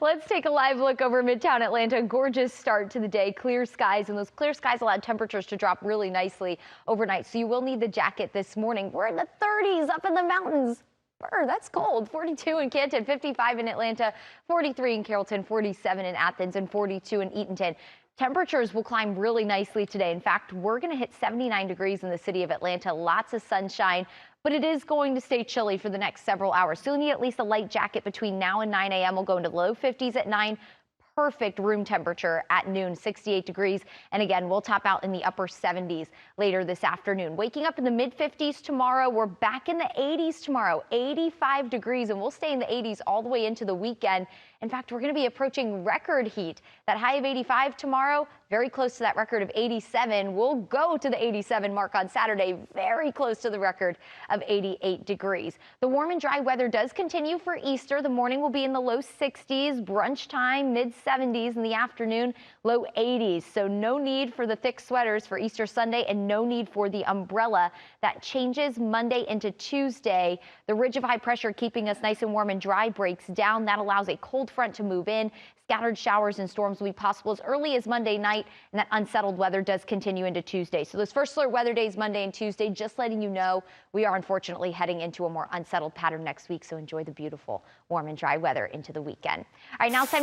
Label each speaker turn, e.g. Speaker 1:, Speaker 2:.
Speaker 1: Let's take a live look over Midtown Atlanta. Gorgeous start to the day. Clear skies, and those clear skies allowed temperatures to drop really nicely overnight. So you will need the jacket this morning. We're in the 30s up in the mountains. That's cold. 42 in Canton, 55 in Atlanta, 43 in Carrollton, 47 in Athens, and 42 in Eatonton. Temperatures will climb really nicely today. In fact, we're going to hit 79 degrees in the city of Atlanta. Lots of sunshine, but it is going to stay chilly for the next several hours. So you'll need at least a light jacket between now and 9 a.m. We'll go into low 50s at 9. Perfect room temperature at noon, 68 degrees. And again, we'll top out in the upper 70s later this afternoon. Waking up in the mid 50s tomorrow. We're back in the 80s tomorrow, 85 degrees, and we'll stay in the 80s all the way into the weekend. In fact, we're going to be approaching record heat. That high of 85 tomorrow, very close to that record of 87. We'll go to the 87 mark on Saturday, very close to the record of 88 degrees. The warm and dry weather does continue for Easter. The morning will be in the low 60s, brunch time, mid 70s in the afternoon, low 80s. So no need for the thick sweaters for Easter Sunday and no need for the umbrella. That changes Monday into Tuesday. The ridge of high pressure keeping us nice and warm and dry breaks down. That allows a cold front to move in. Scattered showers and storms will be possible as early as Monday night, and that unsettled weather does continue into Tuesday. So those first alert weather days, Monday and Tuesday, just letting you know we are unfortunately heading into a more unsettled pattern next week. So enjoy the beautiful warm and dry weather into the weekend. All right, now it's time